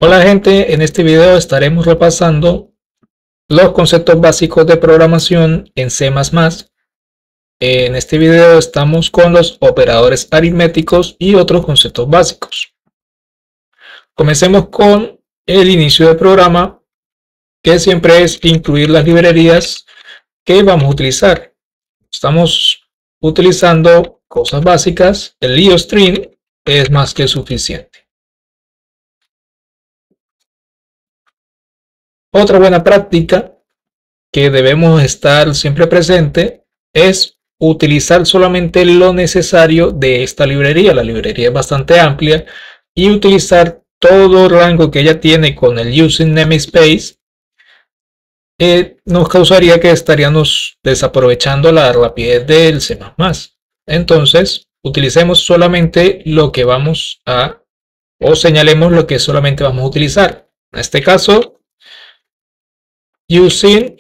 Hola gente, en este video estaremos repasando los conceptos básicos de programación en C++. En este video estamos con los operadores aritméticos y otros conceptos básicos. Comencemos con el inicio del programa, que siempre es incluir las librerías que vamos a utilizar. Estamos utilizando cosas básicas, el IOStream es más que suficiente. Otra buena práctica que debemos estar siempre presente es utilizar solamente lo necesario de esta librería. La librería es bastante amplia y utilizar todo el rango que ella tiene con el using namespace nos causaría que estaríamos desaprovechando la rapidez del C++. Entonces, utilicemos solamente lo que vamos a, o señalemos lo que solamente vamos a utilizar. En este caso, using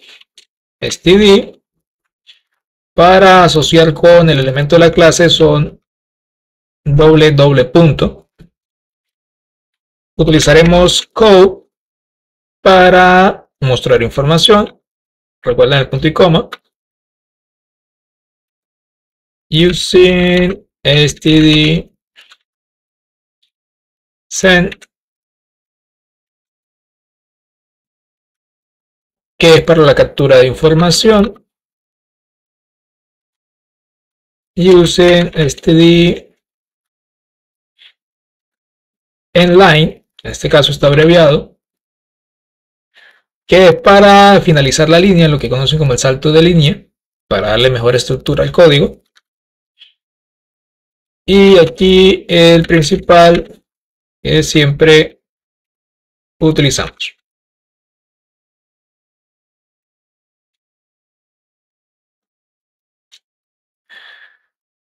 std para asociar con el elemento de la clase son doble punto. Utilizaremos code para mostrar información. Recuerden el punto y coma. Using std send, que es para la captura de información. Using std inline, en este caso está abreviado, que es para finalizar la línea, lo que conocen como el salto de línea, para darle mejor estructura al código. Y aquí el principal que siempre utilizamos.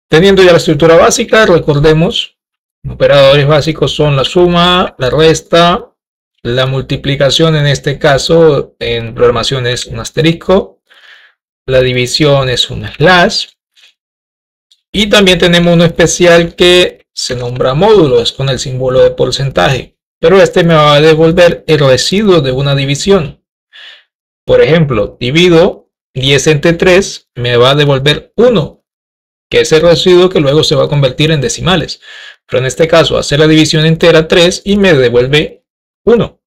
Teniendo ya la estructura básica, recordemos, operadores básicos son la suma, la resta, la multiplicación, en este caso en programación es un asterisco, la división es un slash, y también tenemos uno especial que se nombra módulo, es con el símbolo de porcentaje, pero este me va a devolver el residuo de una división. Por ejemplo, divido 10 entre 3, me va a devolver 1, que es el residuo que luego se va a convertir en decimales. Pero en este caso hace la división entera 3 y me devuelve 1.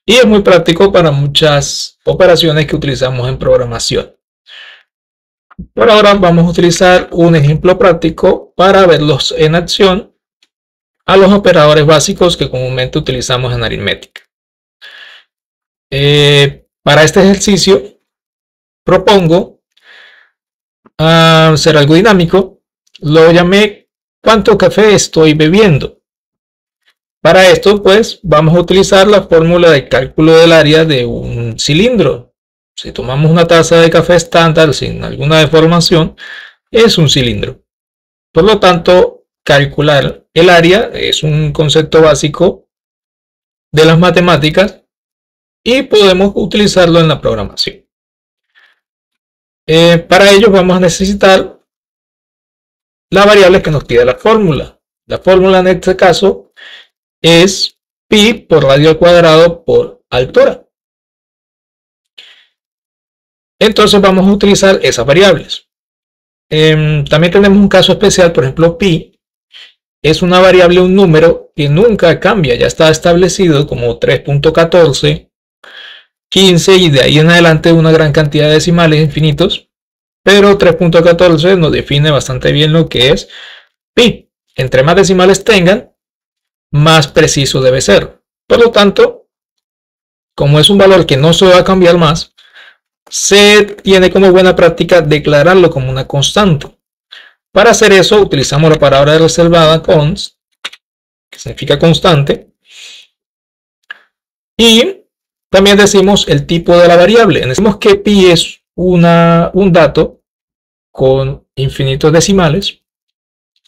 Y es muy práctico para muchas operaciones que utilizamos en programación. Por ahora vamos a utilizar un ejemplo práctico para verlos en acción a los operadores básicos que comúnmente utilizamos en aritmética. Para este ejercicio propongo ser algo dinámico. Lo llamé ¿cuánto café estoy bebiendo? Para esto pues vamos a utilizar la fórmula de cálculo del área de un cilindro. Si tomamos una taza de café estándar sin alguna deformación, es un cilindro. Por lo tanto, calcular el área es un concepto básico de las matemáticas y podemos utilizarlo en la programación. Para ello vamos a necesitar la variable que nos pide la fórmula. La fórmula en este caso es pi por radio al cuadrado por altura. Entonces vamos a utilizar esas variables. También tenemos un caso especial, por ejemplo, pi es una variable, un número que nunca cambia, ya está establecido como 3.14, 15 y de ahí en adelante una gran cantidad de decimales infinitos, pero 3.14 nos define bastante bien lo que es pi. Entre más decimales tengan, más preciso debe ser. Por lo tanto, como es un valor que no se va a cambiar más, se tiene como buena práctica declararlo como una constante. Para hacer eso utilizamos la palabra reservada const, que significa constante, y también decimos el tipo de la variable. Decimos que pi es un dato con infinitos decimales.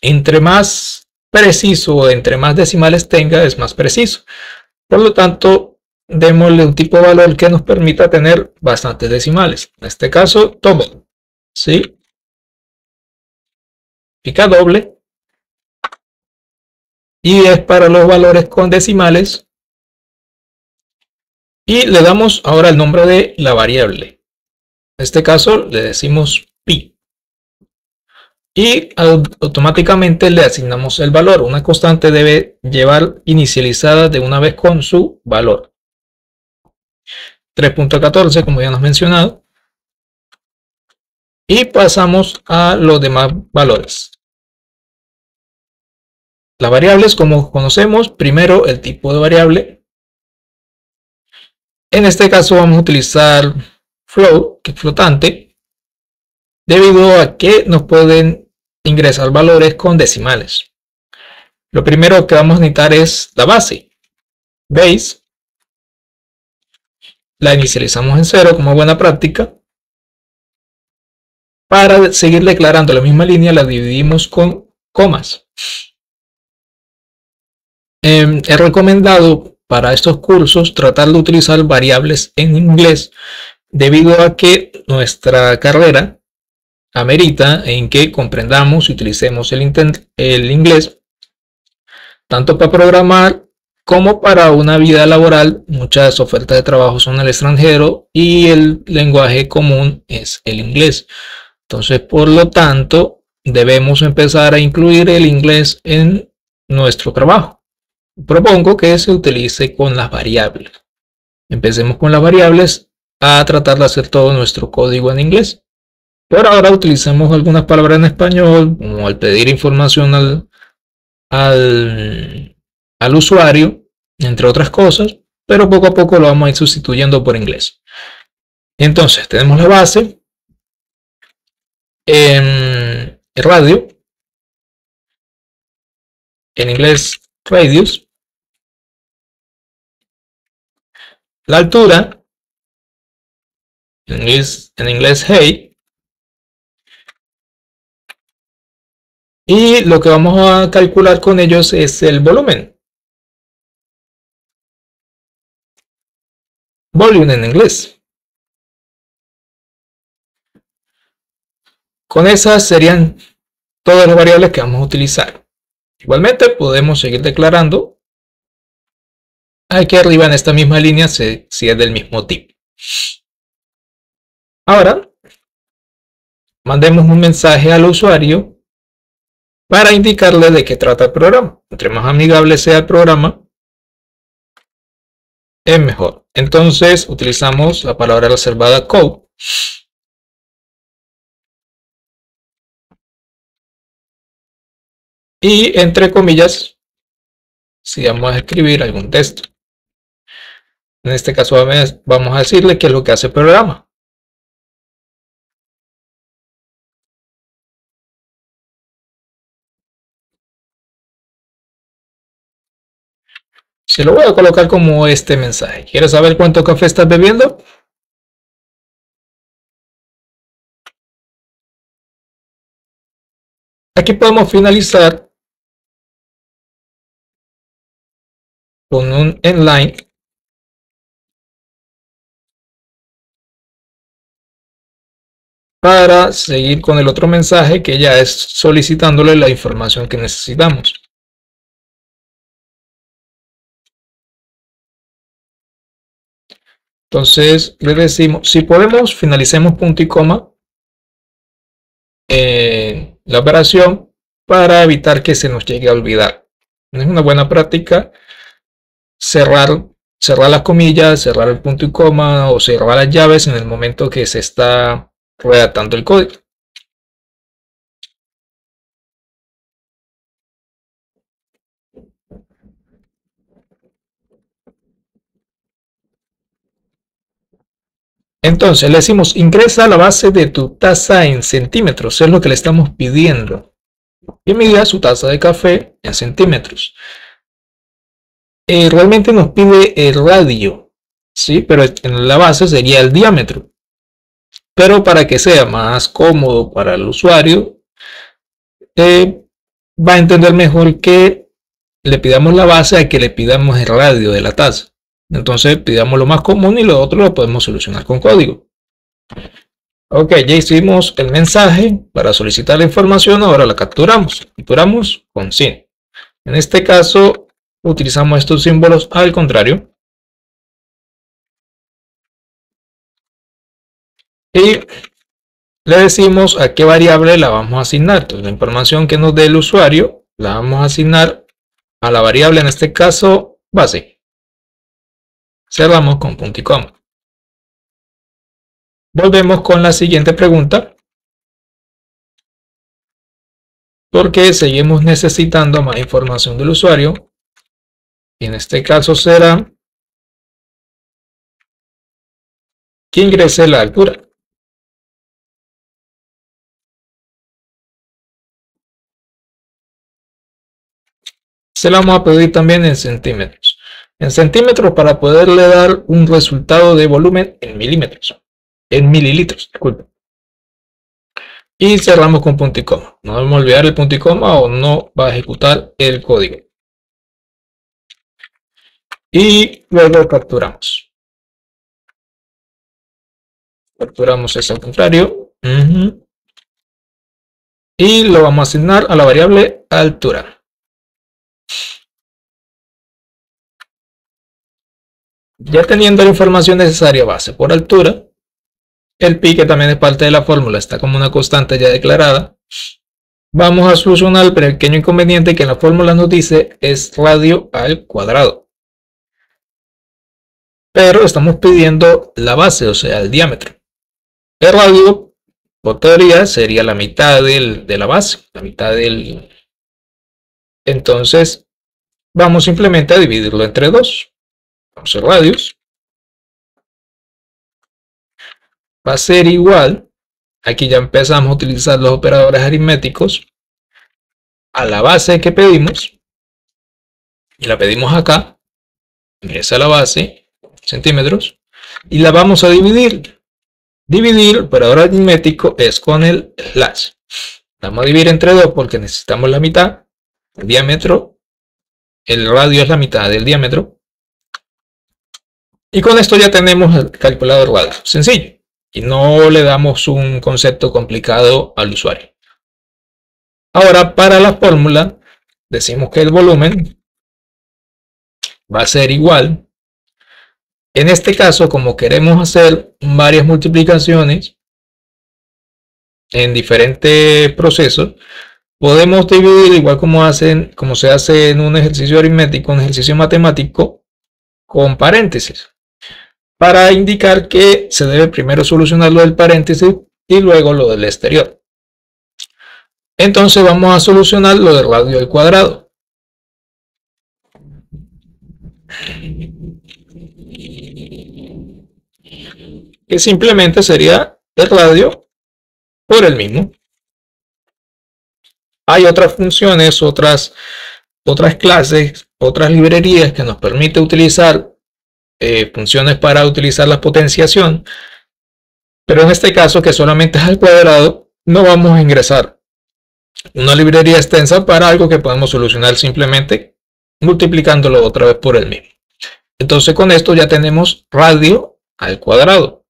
Entre más preciso o entre más decimales tenga, es más preciso. Por lo tanto, démosle un tipo de valor que nos permita tener bastantes decimales. En este caso, tomo, ¿sí? Pica doble. y es para los valores con decimales. Y le damos ahora el nombre de la variable. En este caso le decimos pi. Y automáticamente le asignamos el valor. Una constante debe llevar inicializada de una vez con su valor. 3.14, como ya nos mencionado. Y pasamos a los demás valores. Las variables, como conocemos, primero el tipo de variable. En este caso vamos a utilizar float, que es flotante, debido a que nos pueden ingresar valores con decimales. Lo primero que vamos a necesitar es la base, base. La inicializamos en 0 como buena práctica. Para seguir declarando la misma línea, la dividimos con comas. Es recomendado para estos cursos tratar de utilizar variables en inglés, debido a que nuestra carrera amerita en que comprendamos y utilicemos el inglés tanto para programar como para una vida laboral. Muchas ofertas de trabajo son al extranjero y el lenguaje común es el inglés. Entonces, por lo tanto, debemos empezar a incluir el inglés en nuestro trabajo. Propongo que se utilice con las variables. Empecemos con las variables a tratar de hacer todo nuestro código en inglés. Por ahora utilizamos algunas palabras en español, como al pedir información al usuario, entre otras cosas, pero poco a poco lo vamos a ir sustituyendo por inglés. Entonces, tenemos la base, el radio, en inglés radius, la altura, en inglés height, y lo que vamos a calcular con ellos es el volumen, volume en inglés. Con esas serían todas las variables que vamos a utilizar. Igualmente podemos seguir declarando aquí arriba en esta misma línea si es del mismo tipo. Ahora mandemos un mensaje al usuario para indicarle de qué trata el programa. Entre más amigable sea el programa, es mejor. Entonces utilizamos la palabra reservada code. Y entre comillas, si vamos a escribir algún texto. En este caso vamos a decirle qué es lo que hace el programa. Se lo voy a colocar como este mensaje. ¿Quieres saber cuánto café estás bebiendo? Aquí podemos finalizar con un inline para seguir con el otro mensaje que ya es solicitándole la información que necesitamos. Entonces le decimos, si podemos, finalicemos punto y coma la operación para evitar que se nos llegue a olvidar. Es una buena práctica cerrar las comillas, cerrar el punto y coma o cerrar las llaves en el momento que se está redactando el código. Entonces le decimos, ingresa la base de tu taza en centímetros, es lo que le estamos pidiendo. Y mida su taza de café en centímetros. Realmente nos pide el radio, ¿sí? Pero en la base sería el diámetro. Pero para que sea más cómodo para el usuario, va a entender mejor que le pidamos la base a que le pidamos el radio de la taza. Entonces pidamos lo más común y lo otro lo podemos solucionar con código. Ok, ya hicimos el mensaje para solicitar la información, ahora la capturamos. Capturamos con SYN. En este caso, utilizamos estos símbolos al contrario. Y le decimos a qué variable la vamos a asignar. Entonces, la información que nos dé el usuario la vamos a asignar a la variable, en este caso, base. Cerramos con punto y coma. Volvemos con la siguiente pregunta, porque seguimos necesitando más información del usuario. Y en este caso será que ingrese la altura. Se la vamos a pedir también en centímetros. En centímetros para poderle dar un resultado de volumen en milímetros. En mililitros, disculpe. Y cerramos con punto y coma. No debemos olvidar el punto y coma o no va a ejecutar el código. Y luego capturamos. Capturamos ese al contrario. Y lo vamos a asignar a la variable altura. Ya teniendo la información necesaria base por altura, el pi, que también es parte de la fórmula, está como una constante ya declarada. Vamos a solucionar el pequeño inconveniente que en la fórmula nos dice es radio al cuadrado. Pero estamos pidiendo la base, o sea, el diámetro. El radio, por teoría, sería la mitad de la base, la mitad del... Entonces, vamos simplemente a dividirlo entre 2. Vamos a radios. Va a ser igual, aquí ya empezamos a utilizar los operadores aritméticos, a la base que pedimos, y la pedimos acá, ingresa la base, centímetros, y la vamos a dividir. Dividir, operador aritmético, es con el slash. Vamos a dividir entre 2 porque necesitamos la mitad, el diámetro, el radio es la mitad del diámetro, y con esto ya tenemos el calculador radio, sencillo. Y no le damos un concepto complicado al usuario. Ahora, para la fórmula, decimos que el volumen va a ser igual. En este caso, como queremos hacer varias multiplicaciones en diferentes procesos, podemos dividir igual como se hace en un ejercicio aritmético, un ejercicio matemático, con paréntesis, para indicar que se debe primero solucionar lo del paréntesis y luego lo del exterior. Entonces vamos a solucionar lo del radio al cuadrado. Que simplemente sería el radio por el mismo. Hay otras funciones, otras clases, otras librerías que nos permite utilizar funciones para utilizar la potenciación, pero en este caso, que solamente es al cuadrado, no vamos a ingresar una librería extensa para algo que podemos solucionar simplemente multiplicándolo otra vez por el mismo. Entonces con esto ya tenemos radio al cuadrado.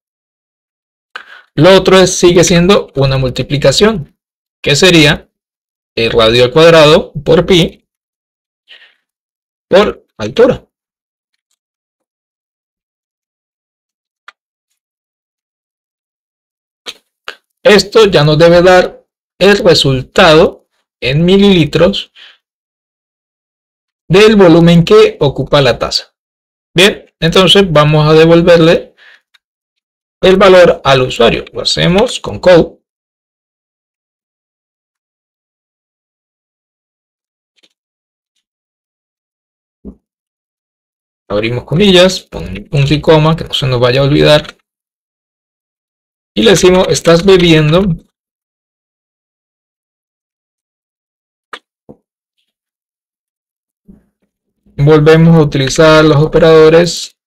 Lo otro sigue siendo una multiplicación, que sería el radio al cuadrado por pi por altura. Esto ya nos debe dar el resultado en mililitros del volumen que ocupa la taza. Bien, entonces vamos a devolverle el valor al usuario. Lo hacemos con code. Abrimos comillas, ponemos punto y coma, que no se nos vaya a olvidar. Y le decimos, estás bebiendo volvemos a utilizar los operadores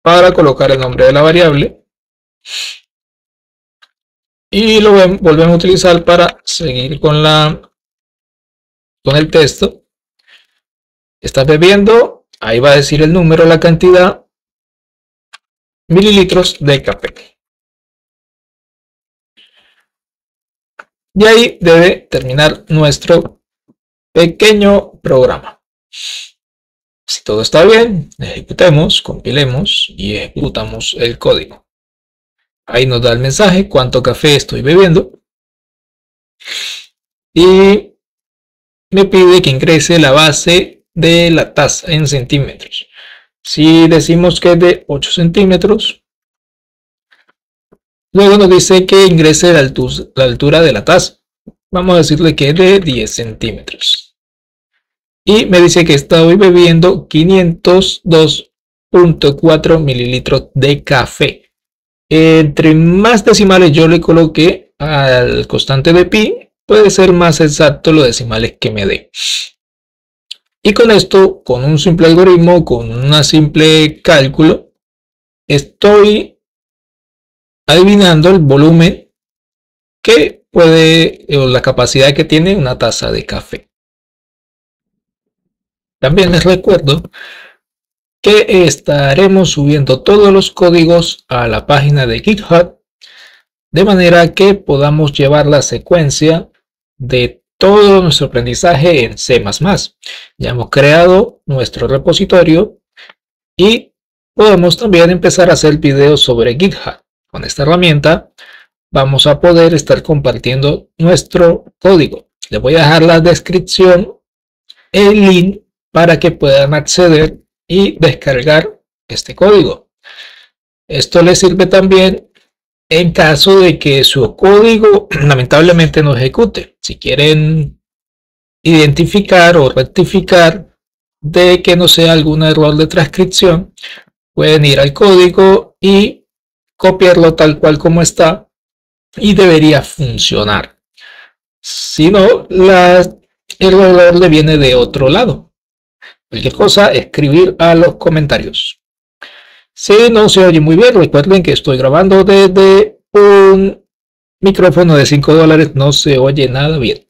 para colocar el nombre de la variable y lo volvemos a utilizar para seguir con el texto. Estás bebiendo, ahí va a decir el número, la cantidad, mililitros de café. Y ahí debe terminar nuestro pequeño programa. Si todo está bien, ejecutemos, compilemos y ejecutamos el código. Ahí nos da el mensaje cuánto café estoy bebiendo y me pide que ingrese la base de la taza en centímetros. Si decimos que es de 8 centímetros, luego nos dice que ingrese la altura de la taza. Vamos a decirle que es de 10 centímetros. Y me dice que estoy bebiendo 502.4 mililitros de café. Entre más decimales yo le coloque al constante de pi, puede ser más exacto los decimales que me dé. Y con esto, con un simple algoritmo, con un simple cálculo, estoy adivinando el volumen que puede, o la capacidad que tiene una taza de café. También les recuerdo que estaremos subiendo todos los códigos a la página de GitHub, de manera que podamos llevar la secuencia de todo nuestro aprendizaje en C++. Ya hemos creado nuestro repositorio y podemos también empezar a hacer videos sobre GitHub. Con esta herramienta vamos a poder estar compartiendo nuestro código. Les voy a dejar la descripción, el link para que puedan acceder y descargar este código. Esto les sirve también en caso de que su código lamentablemente no ejecute. Si quieren identificar o rectificar de que no sea algún error de transcripción, pueden ir al código y copiarlo tal cual como está y debería funcionar. Si no, el error le viene de otro lado. Cualquier cosa, escribir a los comentarios. Si no se oye muy bien, recuerden que estoy grabando desde un micrófono de $5, no se oye nada bien.